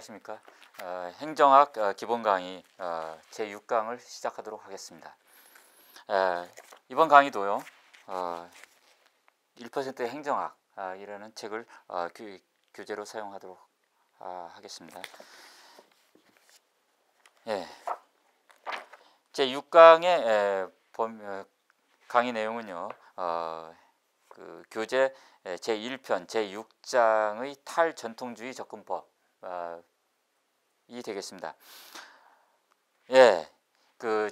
안녕하십니까. 행정학 기본 강의 제6강을 시작하도록 하겠습니다. 이번 강의도요 1%의 행정학 이라는 책을 교재로 사용하도록 하겠습니다. 제6강의 강의 내용은요 그 교재 제1편 제6장의 탈전통주의 접근법 이 되겠습니다. 그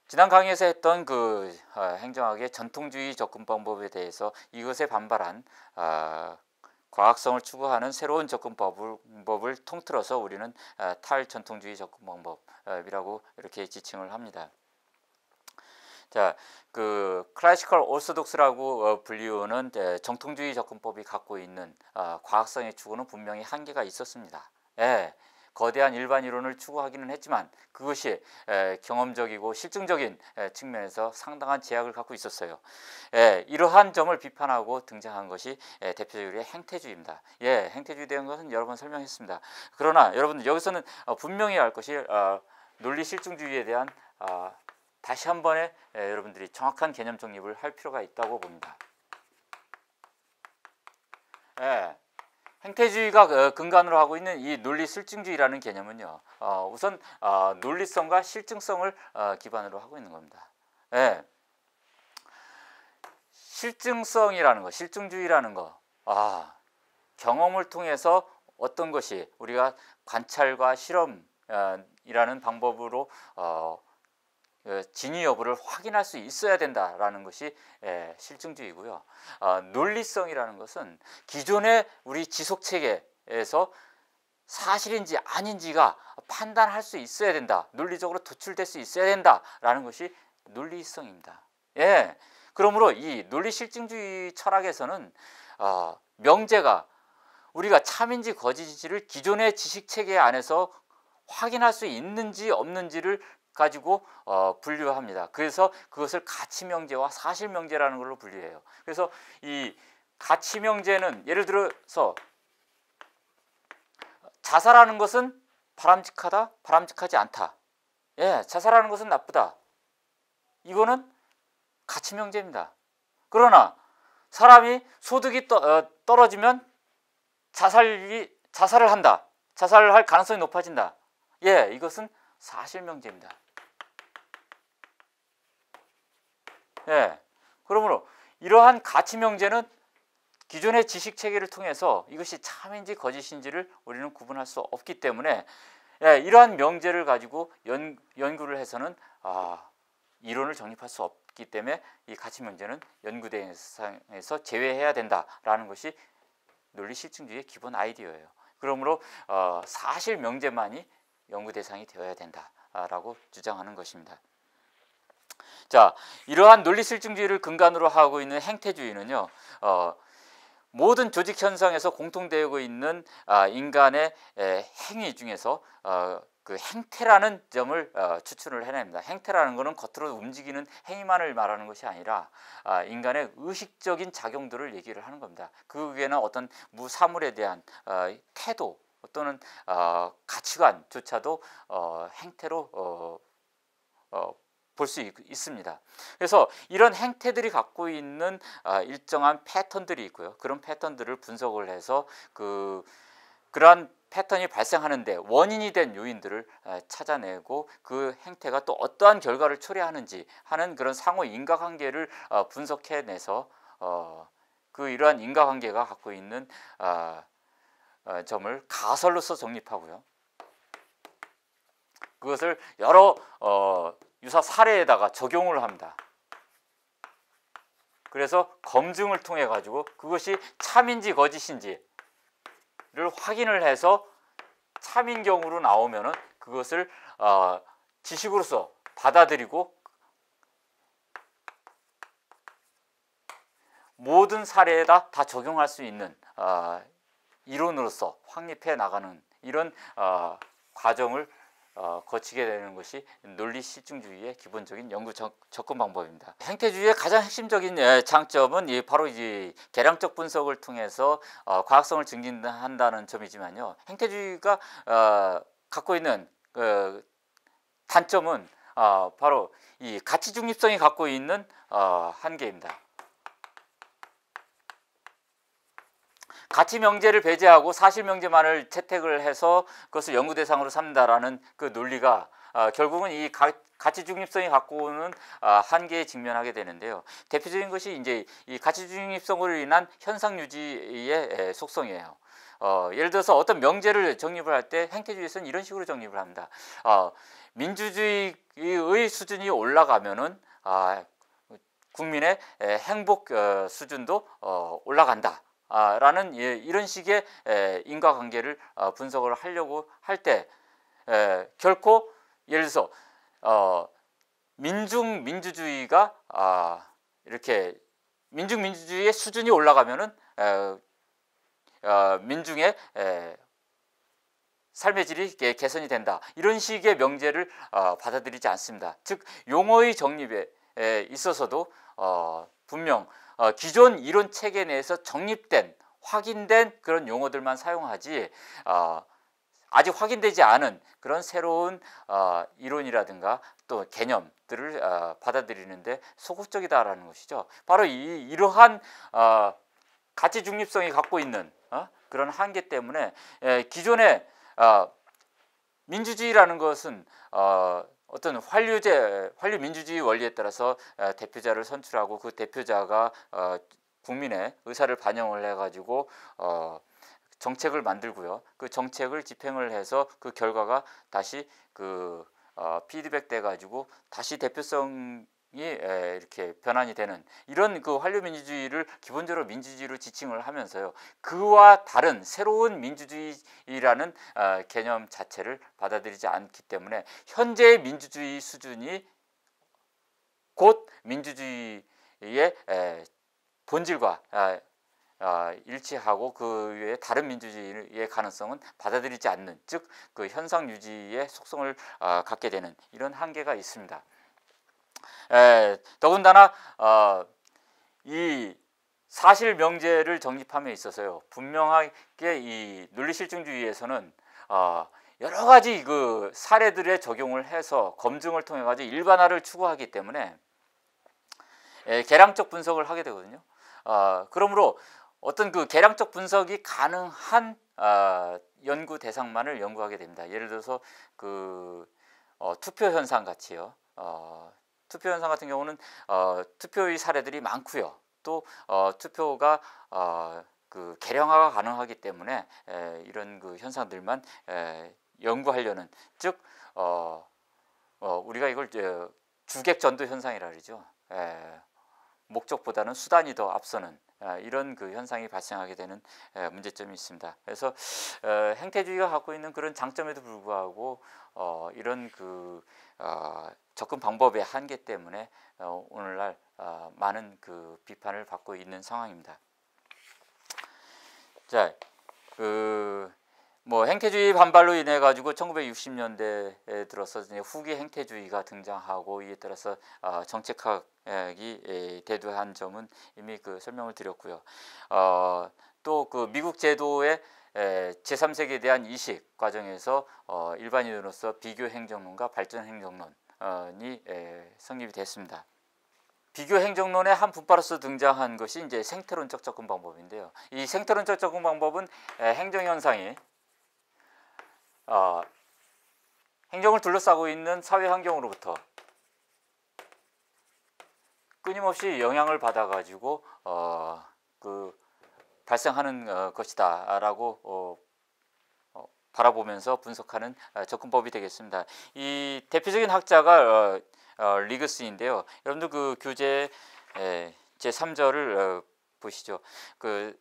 지난 강의에서 했던 그 행정학의 전통주의 접근 방법에 대해서 이것에 반발한 과학성을 추구하는 새로운 접근법을 통틀어서 우리는 탈전통주의 접근 방법이라고 이렇게 지칭을 합니다. 자, 그 클래시컬 오소독스라고 불리우는 정통주의 접근법이 갖고 있는 과학성의 추구는 분명히 한계가 있었습니다. 거대한 일반 이론을 추구하기는 했지만 그것이 경험적이고 실증적인 측면에서 상당한 제약을 갖고 있었어요. 이러한 점을 비판하고 등장한 것이 대표적으로 행태주의입니다. 행태주의에 대한 것은 여러 번 설명했습니다. 그러나 여러분들 여기서는 분명히 알 것이 논리 실증주의에 대한 다시 한 번에 여러분들이 정확한 개념 정립을 할 필요가 있다고 봅니다. 행태주의가 근간으로 하고 있는 이 논리 실증주의라는 개념은요, 우선 논리성과 실증성을 기반으로 하고 있는 겁니다. 실증성이라는 거, 실증주의라는 거, 경험을 통해서 어떤 것이 우리가 관찰과 실험이라는 방법으로 진위 여부를 확인할 수 있어야 된다라는 것이 실증주의고요. 논리성이라는 것은 기존의 우리 지속체계에서 사실인지 아닌지가 판단할 수 있어야 된다. 논리적으로 도출될 수 있어야 된다라는 것이 논리성입니다. 그러므로 이 논리 실증주의 철학에서는 명제가 우리가 참인지 거짓인지를 기존의 지식체계 안에서 확인할 수 있는지 없는지를 가지고 분류합니다. 그래서 그것을 가치명제와 사실명제라는 걸로 분류해요. 그래서 이 가치명제는 예를 들어서 자살하는 것은 바람직하다, 바람직하지 않다. 자살하는 것은 나쁘다. 이거는 가치명제입니다. 그러나 사람이 소득이 떨어지면 자살을 한다. 자살을 할 가능성이 높아진다. 이것은 사실명제입니다. 그러므로 이러한 가치명제는 기존의 지식체계를 통해서 이것이 참인지 거짓인지를 우리는 구분할 수 없기 때문에 이러한 명제를 가지고 연구를 해서는 이론을 정립할 수 없기 때문에 이 가치명제는 연구 대상에서 제외해야 된다라는 것이 논리 실증주의의 기본 아이디어예요. 그러므로 사실명제만이 연구 대상이 되어야 된다라고 주장하는 것입니다. 자, 이러한 논리 실증주의를 근간으로 하고 있는 행태주의는요, 모든 조직 현상에서 공통되고 있는 인간의 행위 중에서 그 행태라는 점을 추출을 해냅니다. 행태라는 것은 겉으로 움직이는 행위만을 말하는 것이 아니라 인간의 의식적인 작용들을 얘기를 하는 겁니다. 그게는 어떤 사물에 대한 태도 또는 가치관조차도 행태로 볼 수 있습니다. 그래서 이런 행태들이 갖고 있는 일정한 패턴들이 있고요. 그런 패턴들을 분석을 해서 그러한 패턴이 발생하는데 원인이 된 요인들을 찾아내고 그 행태가 또 어떠한 결과를 초래하는지 하는 그런 상호 인과관계를 분석해내서 이러한 인과관계가 갖고 있는 점을 가설로서 정립하고요. 그것을 여러 유사 사례에다가 적용을 합니다. 그래서 검증을 통해 가지고 그것이 참인지 거짓인지를 확인을 해서 참인 경우로 나오면은 그것을 지식으로서 받아들이고 모든 사례에다 다 적용할 수 있는 이론으로서 확립해 나가는 이런 과정을 거치게 되는 것이 논리 실증주의의 기본적인 연구 접근 방법입니다. 행태주의의 가장 핵심적인 장점은 바로 이 계량적 분석을 통해서 과학성을 증진한다는 점이지만요. 행태주의가 갖고 있는 단점은 바로 이 가치 중립성이 갖고 있는 한계입니다. 가치 명제를 배제하고 사실 명제만을 채택을 해서 그것을 연구 대상으로 삼는다라는 그 논리가 결국은 이 가치 중립성이 갖고 오는 한계에 직면하게 되는데요. 대표적인 것이 이제 이 가치 중립성으로 인한 현상 유지의 속성이에요. 예를 들어서 어떤 명제를 정립을 할 때 행태주의에서는 이런 식으로 정립을 합니다. 민주주의의 수준이 올라가면은 국민의 행복 수준도 올라간다. 라는 이런 식의 인과관계를 분석을 하려고 할 때 결코 예를 들어서 민주주의가 이렇게 민주주의의 수준이 올라가면은 민중의 삶의 질이 개선이 된다. 이런 식의 명제를 받아들이지 않습니다. 즉 용어의 정립에 있어서도 분명 기존 이론 체계 내에서 정립된 확인된 그런 용어들만 사용하지 아직 확인되지 않은 그런 새로운 이론이라든가 또 개념들을 받아들이는데 소극적이다라는 것이죠. 바로 이러한 가치 중립성이 갖고 있는 그런 한계 때문에 기존의 민주주의라는 것은 어떤 환류 민주주의 원리에 따라서 대표자를 선출하고 그 대표자가 국민의 의사를 반영을 해가지고 정책을 만들고요. 그 정책을 집행을 해서 그 결과가 다시 피드백 돼 가지고 다시 대표성이 이렇게 변환이 되는 이런 그 환류 민주주의를 기본적으로 민주주의로 지칭을 하면서요. 그와 다른 새로운 민주주의라는 개념 자체를 받아들이지 않기 때문에 현재의 민주주의 수준이 곧 민주주의의 본질과 일치하고 그 외에 다른 민주주의의 가능성은 받아들이지 않는, 즉 그 현상 유지의 속성을 갖게 되는 이런 한계가 있습니다. 더군다나 이 사실 명제를 정립함에 있어서요, 분명하게 이 논리실증주의에서는 여러 가지 그 사례들에 적용을 해서 검증을 통해 가지고 일반화를 추구하기 때문에 계량적 분석을 하게 되거든요. 그러므로 어떤 그 계량적 분석이 가능한 연구 대상만을 연구하게 됩니다. 예를 들어서 그 투표 현상 같이요. 투표 현상 같은 경우는 투표의 사례들이 많고요. 또 투표가 그 계량화가 가능하기 때문에 이런 그 현상들만 연구하려는, 즉 우리가 이걸 주객전도 현상이라 그러죠. 목적보다는 수단이 더 앞서는 이런 그 현상이 발생하게 되는 문제점이 있습니다. 그래서 행태주의가 갖고 있는 그런 장점에도 불구하고 이런 그 접근 방법의 한계 때문에 오늘날 많은 그 비판을 받고 있는 상황입니다. 자, 뭐 행태주의 반발로 인해 가지고 1960년대에 들어서 후기 행태주의가 등장하고, 이에 따라서 정책학이 대두한 점은 이미 그 설명을 드렸고요. 또 그 미국 제도의 제3세계에 대한 이식 과정에서 일반인으로서 비교 행정론과 발전 행정론이 성립이 됐습니다. 비교 행정론의 한 분파로서 등장한 것이 이제 생태론적 접근 방법인데요. 이 생태론적 접근 방법은 행정 현상이 행정을 둘러싸고 있는 사회 환경으로부터 끊임없이 영향을 받아 가지고 그 발생하는 것이다라고 바라보면서 분석하는 접근법이 되겠습니다. 이 대표적인 학자가 리그스인데요. 여러분들 그 교재 제 3절을 보시죠. 그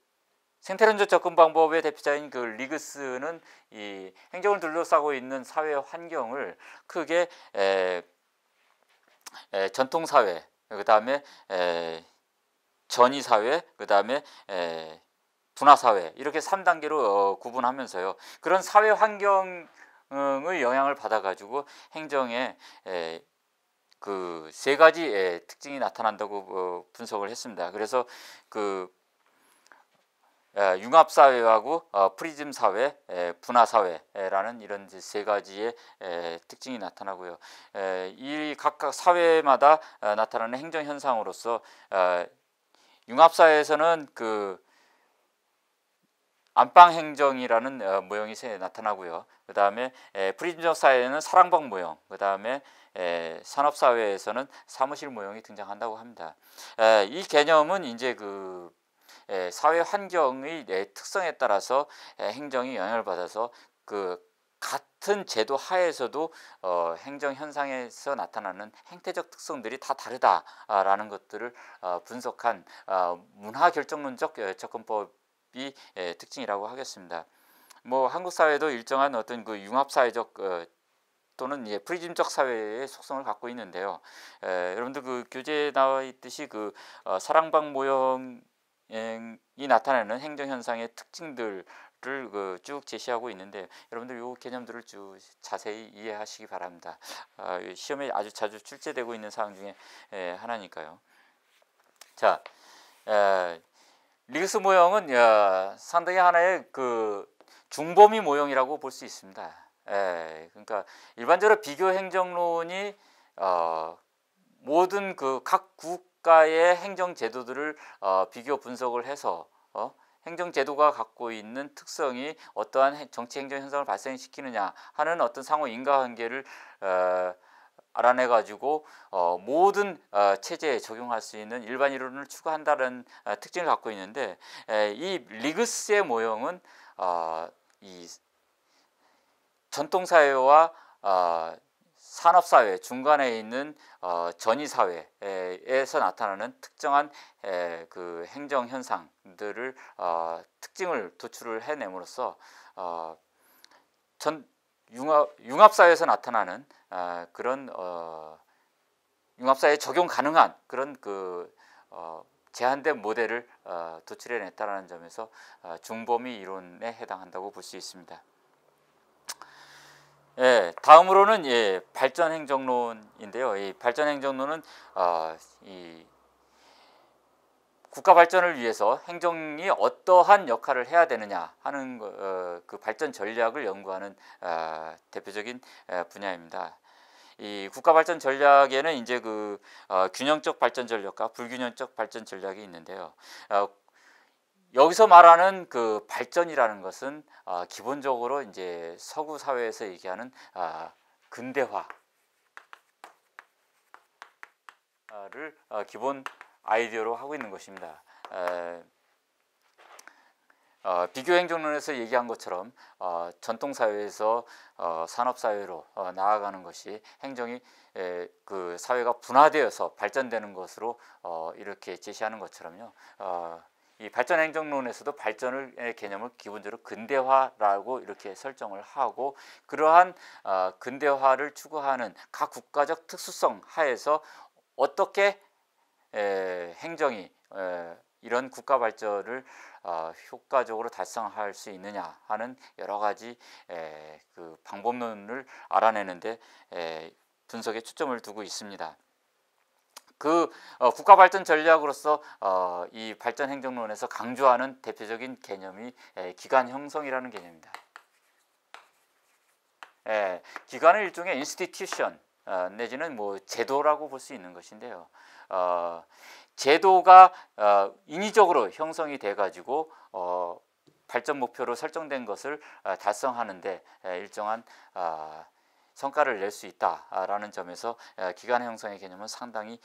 생태론적 접근 방법의 대표자인 그 리그스는 이 행정을 둘러싸고 있는 사회 환경을 크게 전통 사회, 그 다음에 전위 사회, 그 다음에 분화 사회, 이렇게 3단계로 구분하면서요. 그런 사회 환경을 의 영향을 받아 가지고 행정에 그 세 가지 특징이 나타난다고 분석을 했습니다. 그래서 그 융합 사회하고 프리즘 사회, 분화 사회라는 이런 세 가지의 특징이 나타나고요. 이 각각 사회마다 나타나는 행정 현상으로서 융합 사회에서는 그 안방 행정이라는 모형이 나타나고요. 그 다음에 프리즘적 사회에는 사랑방 모형, 그 다음에 산업 사회에서는 사무실 모형이 등장한다고 합니다. 이 개념은 이제 그 사회 환경의 특성에 따라서 행정이 영향을 받아서 그 같은 제도 하에서도 행정 현상에서 나타나는 행태적 특성들이 다 다르다라는 것들을 분석한 문화 결정론적 접근법이 특징이라고 하겠습니다. 뭐 한국 사회도 일정한 어떤 그 융합 사회적 또는 프리즘적 사회의 속성을 갖고 있는데요. 여러분들 그 교재에 나와 있듯이 그 사랑방 모형이 나타내는 행정 현상의 특징들을 쭉 제시하고 있는데 여러분들 이 개념들을 쭉 자세히 이해하시기 바랍니다. 시험에 아주 자주 출제되고 있는 사항 중에 하나니까요. 자, 리그스 모형은 상당히 하나의 그 중범위 모형이라고 볼 수 있습니다. 그러니까 일반적으로 비교 행정론이 모든 그 각 국가의 행정 제도들을 비교 분석을 해서 행정 제도가 갖고 있는 특성이 어떠한 정치 행정 현상을 발생시키느냐 하는 어떤 상호 인과관계를 알아내 가지고 모든 체제에 적용할 수 있는 일반 이론을 추구한다는 특징을 갖고 있는데 이 리그스의 모형은 이 전통사회와 산업사회 중간에 있는 전이사회에서 나타나는 특정한 그 행정 현상들을 특징을 도출을 해냄으로써 융합사회에서 나타나는 그런 융합사회에 적용 가능한 그런 그 제한된 모델을 도출해냈다는 점에서 중범위 이론에 해당한다고 볼 수 있습니다. 다음으로는 발전 행정론인데요. 이 발전 행정론은 이 국가 발전을 위해서 행정이 어떠한 역할을 해야 되느냐 하는 그 발전 전략을 연구하는 대표적인 분야입니다. 이 국가 발전 전략에는 이제 그 균형적 발전 전략과 불균형적 발전 전략이 있는데요. 여기서 말하는 그 발전이라는 것은 기본적으로 이제 서구 사회에서 얘기하는 근대화를 기본 아이디어로 하고 있는 것입니다. 비교 행정론에서 얘기한 것처럼 전통 사회에서 산업 사회로 나아가는 것이 행정이 그 사회가 분화되어서 발전되는 것으로 이렇게 제시하는 것처럼요. 이 발전 행정론에서도 발전의 개념을 기본적으로 근대화라고 이렇게 설정을 하고 그러한 근대화를 추구하는 각 국가적 특수성 하에서 어떻게 행정이 이런 국가 발전을 효과적으로 달성할 수 있느냐 하는 여러 가지 그 방법론을 알아내는데 분석에 초점을 두고 있습니다. 그 국가 발전 전략으로서 이 발전 행정론에서 강조하는 대표적인 개념이 기관 형성이라는 개념입니다. 기관은 일종의 인스티튜션 내지는 뭐 제도라고 볼 수 있는 것인데요. 제도가 인위적으로 형성이 돼 가지고 발전 목표로 설정된 것을 달성하는데 일정한 성과를 낼 수 있다라는 점에서 기관 형성의 개념은 상당히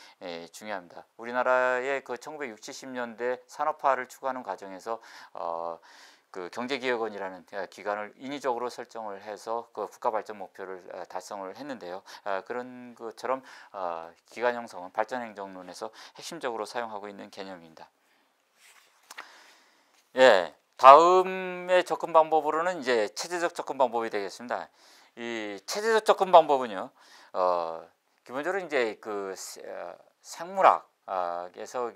중요합니다. 우리나라의 그 1960, 70년대 산업화를 추구하는 과정에서 그 경제기획원이라는 기관을 인위적으로 설정을 해서 그 국가 발전 목표를 달성을 했는데요. 그런 것처럼 기관 형성은 발전 행정론에서 핵심적으로 사용하고 있는 개념입니다. 다음의 접근 방법으로는 이제 체제적 접근 방법이 되겠습니다. 이 체제적 접근 방법은요, 기본적으로 이제 그 생물학에서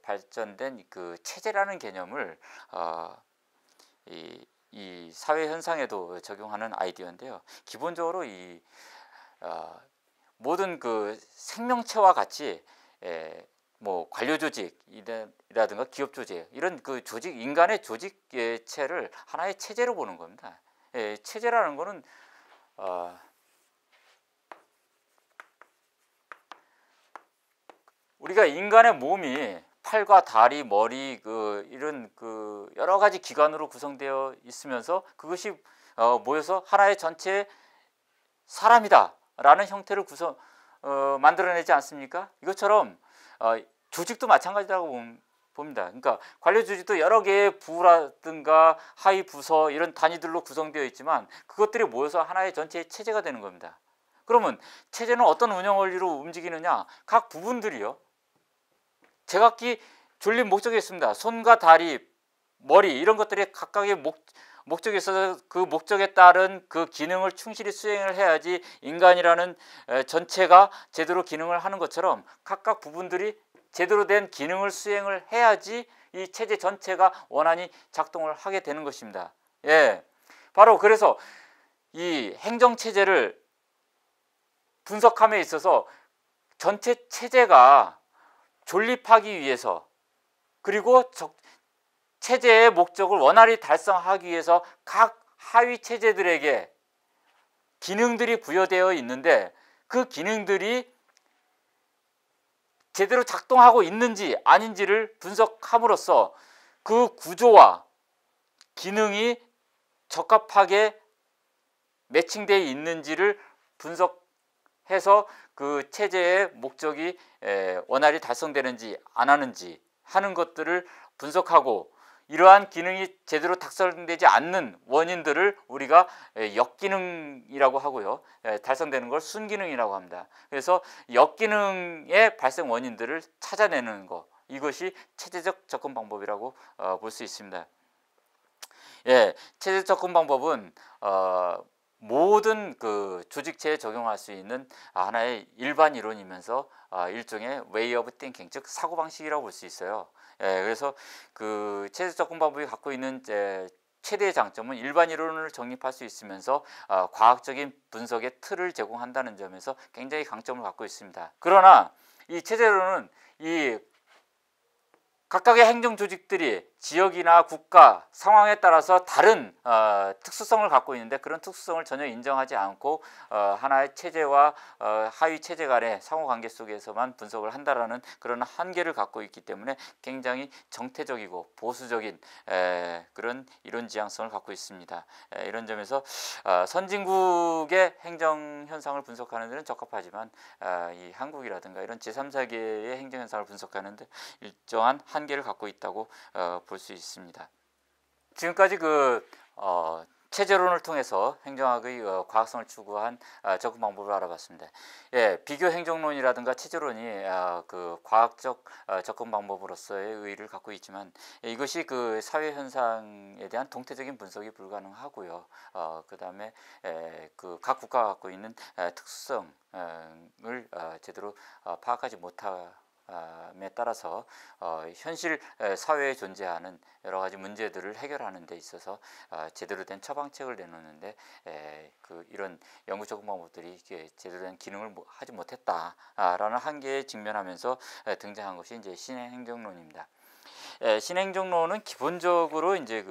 발전된 그 체제라는 개념을 이 이 사회 현상에도 적용하는 아이디어인데요. 기본적으로 이 모든 그 생명체와 같이 뭐 관료 조직이라든가 기업 조직 이런 그 조직 인간의 조직체를 하나의 체제로 보는 겁니다. 체제라는 거는 우리가 인간의 몸이 팔과 다리, 머리 이런 여러 가지 기관으로 구성되어 있으면서 그것이 모여서 하나의 전체 사람이다라는 형태를 만들어내지 않습니까? 이것처럼 조직도 마찬가지라고 봅니다. 그러니까 관료 조직도 여러 개의 부라든가 하위 부서 이런 단위들로 구성되어 있지만 그것들이 모여서 하나의 전체의 체제가 되는 겁니다. 그러면 체제는 어떤 운영 원리로 움직이느냐? 각 부분들이요. 제각기 졸린 목적이 있습니다. 손과 다리, 머리 이런 것들이 각각의 목적이 있어서 그 목적에 따른 그 기능을 충실히 수행을 해야지 인간이라는 전체가 제대로 기능을 하는 것처럼 각각 부분들이 제대로 된 기능을 수행을 해야지 이 체제 전체가 원활히 작동을 하게 되는 것입니다. 바로 그래서 이 행정체제를 분석함에 있어서 전체 체제가 존립하기 위해서 그리고 체제의 목적을 원활히 달성하기 위해서 각 하위 체제들에게 기능들이 부여되어 있는데 그 기능들이 제대로 작동하고 있는지 아닌지를 분석함으로써 그 구조와 기능이 적합하게 매칭되어 있는지를 분석해서 그 체제의 목적이 원활히 달성되는지 안 하는지 하는 것들을 분석하고 이러한 기능이 제대로 달성되지 않는 원인들을 우리가 역기능이라고 하고요. 달성되는 걸 순기능이라고 합니다. 그래서 역기능의 발생 원인들을 찾아내는 것, 이것이 체제적 접근 방법이라고 볼 수 있습니다. 체제적 접근 방법은 모든 그 조직체에 적용할 수 있는 하나의 일반 이론이면서 일종의 way of thinking, 즉 사고방식이라고 볼 수 있어요. 그래서 그 체제적 접근 방법이 갖고 있는 최대의 장점은 일반 이론을 정립할 수 있으면서 과학적인 분석의 틀을 제공한다는 점에서 굉장히 강점을 갖고 있습니다. 그러나 이 체제론은 이 각각의 행정 조직들이 지역이나 국가 상황에 따라서 다른 특수성을 갖고 있는데 그런 특수성을 전혀 인정하지 않고 하나의 체제와 하위 체제 간의 상호관계 속에서만 분석을 한다라는 그런 한계를 갖고 있기 때문에 굉장히 정태적이고 보수적인 그런 이론 지향성을 갖고 있습니다. 이런 점에서 선진국의 행정 현상을 분석하는 데는 적합하지만 이 한국이라든가 이런 제3세계의 행정 현상을 분석하는 데 일정한 한계를 갖고 있다고 볼 수 있습니다. 지금까지 체제론을 통해서 행정학의 과학성을 추구한 접근 방법을 알아봤습니다. 비교 행정론이라든가 체제론이 그 과학적 접근 방법으로서의 의의를 갖고 있지만 이것이 그 사회 현상에 대한 동태적인 분석이 불가능하고요. 그 다음에 그 각 국가가 갖고 있는 특수성을 제대로 파악하지 못함에 따라서 현실 사회에 존재하는 여러 가지 문제들을 해결하는 데 있어서 제대로 된 처방책을 내놓는데 이런 연구 접근 방법들이 제대로 된 기능을 하지 못했다라는 한계에 직면하면서 등장한 것이 이제 신행정론입니다. 신행정론은 기본적으로 이제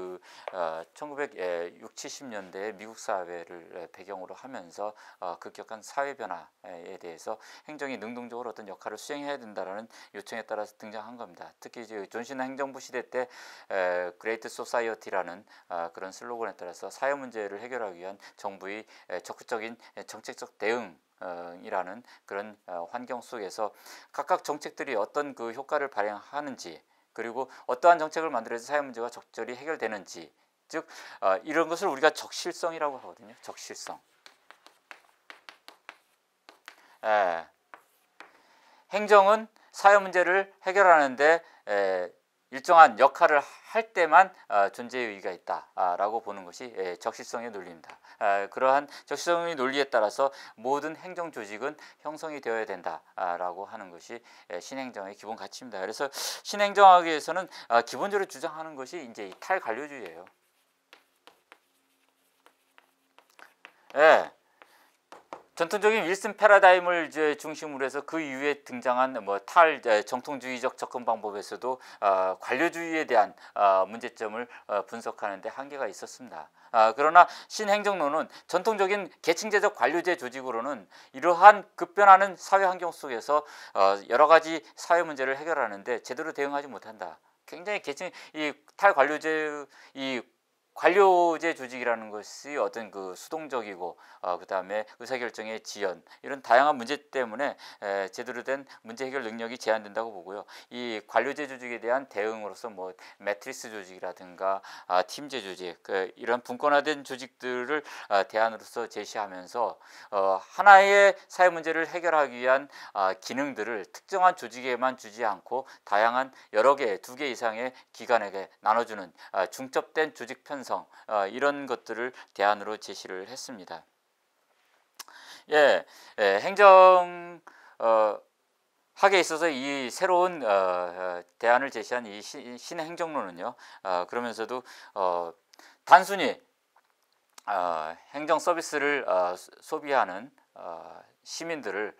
1960, 70년대 미국 사회를 배경으로 하면서 급격한 사회 변화에 대해서 행정이 능동적으로 어떤 역할을 수행해야 된다라는 요청에 따라서 등장한 겁니다. 특히 이제 존슨 행정부 시대 때 그레이트 소사이어티라는 그런 슬로건에 따라서 사회 문제를 해결하기 위한 정부의 적극적인 정책적 대응 이라는 그런 환경 속에서 각각 정책들이 어떤 그 효과를 발휘하는지 그리고 어떠한 정책을 만들어서 사회 문제가 적절히 해결되는지 즉 이런 것을 우리가 적실성이라고 하거든요. 적실성. 행정은 사회 문제를 해결하는데 일정한 역할을 할 때만 존재의 의의가 있다라고 보는 것이 적실성의 논리입니다. 그러한 적실성의 논리에 따라서 모든 행정 조직은 형성이 되어야 된다라고 하는 것이 신행정의 기본 가치입니다. 그래서 신행정학에서는 기본적으로 주장하는 것이 이제 탈관료주의예요. 예. 전통적인 윌슨 패러다임을 이제 중심으로 해서 그 이후에 등장한 정통주의적 접근 방법에서도 관료주의에 대한 문제점을 분석하는 데 한계가 있었습니다. 그러나 신행정론은 전통적인 계층제적 관료제 조직으로는 이러한 급변하는 사회 환경 속에서 여러 가지 사회 문제를 해결하는 데 제대로 대응하지 못한다. 굉장히 계층 이 탈관료제 이 관료제 조직이라는 것이 어떤 그 수동적이고 그다음에 의사결정의 지연 이런 다양한 문제 때문에 제대로 된 문제 해결 능력이 제한된다고 보고요. 이 관료제 조직에 대한 대응으로서 뭐 매트리스 조직이라든가 팀제 조직 이런 분권화된 조직들을 대안으로서 제시하면서 하나의 사회 문제를 해결하기 위한 기능들을 특정한 조직에만 주지 않고 다양한 여러 개, 2개 이상의 기관에게 나눠주는 중첩된 조직 편성 이런 것들을 대안으로 제시를 했습니다. 행정 학에 있어서 이 새로운 대안을 제시한 이 신행정론은요. 그러면서도 단순히 행정 서비스를 소비하는 시민들을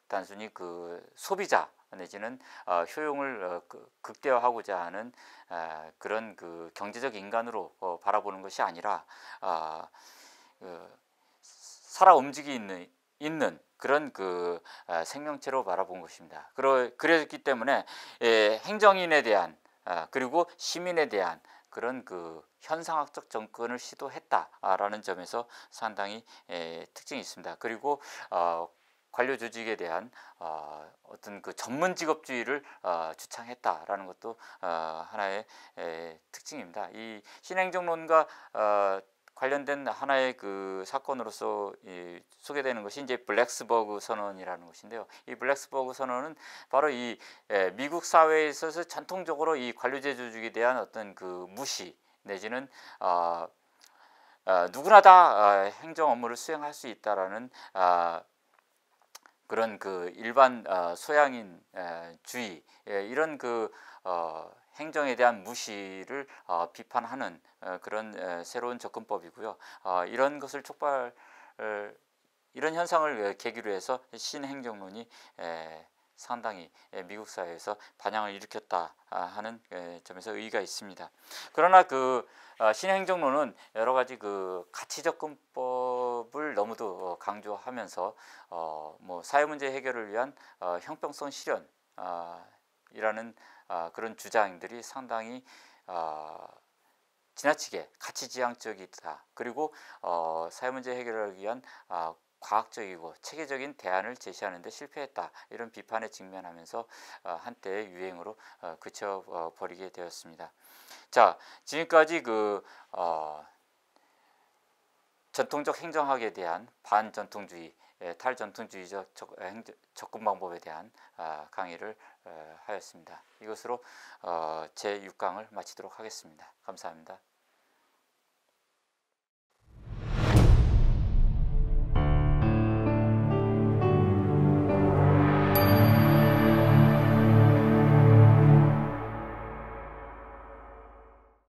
단순히 그 소비자 내지는 효용을 극대화하고자 하는 그런 그 경제적 인간으로 바라보는 것이 아니라 살아 움직이고 있는 그런 그 생명체로 바라본 것입니다. 그랬기 때문에 행정인에 대한 그리고 시민에 대한 그런 그 현상학적 접근을 시도했다라는 점에서 상당히 특징이 있습니다. 그리고 관료 조직에 대한 어떤 그 전문 직업주의를 주창했다라는 것도 하나의 특징입니다. 이 신행정론과 관련된 하나의 그 사건으로서 소개되는 것이 이제 블랙스버그 선언이라는 것인데요. 이 블랙스버그 선언은 바로 이 미국 사회에 있어서 전통적으로 이 관료제 조직에 대한 어떤 그 무시 내지는 누구나 다 행정 업무를 수행할 수 있다라는 그런 그 일반 소양인 주의 이런 그 행정에 대한 무시를 비판하는 그런 새로운 접근법이고요. 이런 것을 이런 현상을 계기로 해서 신행정론이 상당히 미국 사회에서 반향을 일으켰다 하는 점에서 의의가 있습니다. 그러나 그 신행정론은 여러 가지 그 가치 접근법을 너무도 강조하면서 뭐 사회 문제 해결을 위한 형평성 실현 이라는 그런 주장들이 상당히 지나치게 가치지향적이다. 그리고 사회 문제 해결을 위한 과학적이고 체계적인 대안을 제시하는 데 실패했다. 이런 비판에 직면하면서 한때 유행으로 그쳐버리게 되었습니다. 자, 지금까지 그 전통적 행정학에 대한 반전통주의, 탈전통주의적 접근 방법에 대한 강의를 하였습니다. 이것으로 제 6강을 마치도록 하겠습니다. 감사합니다.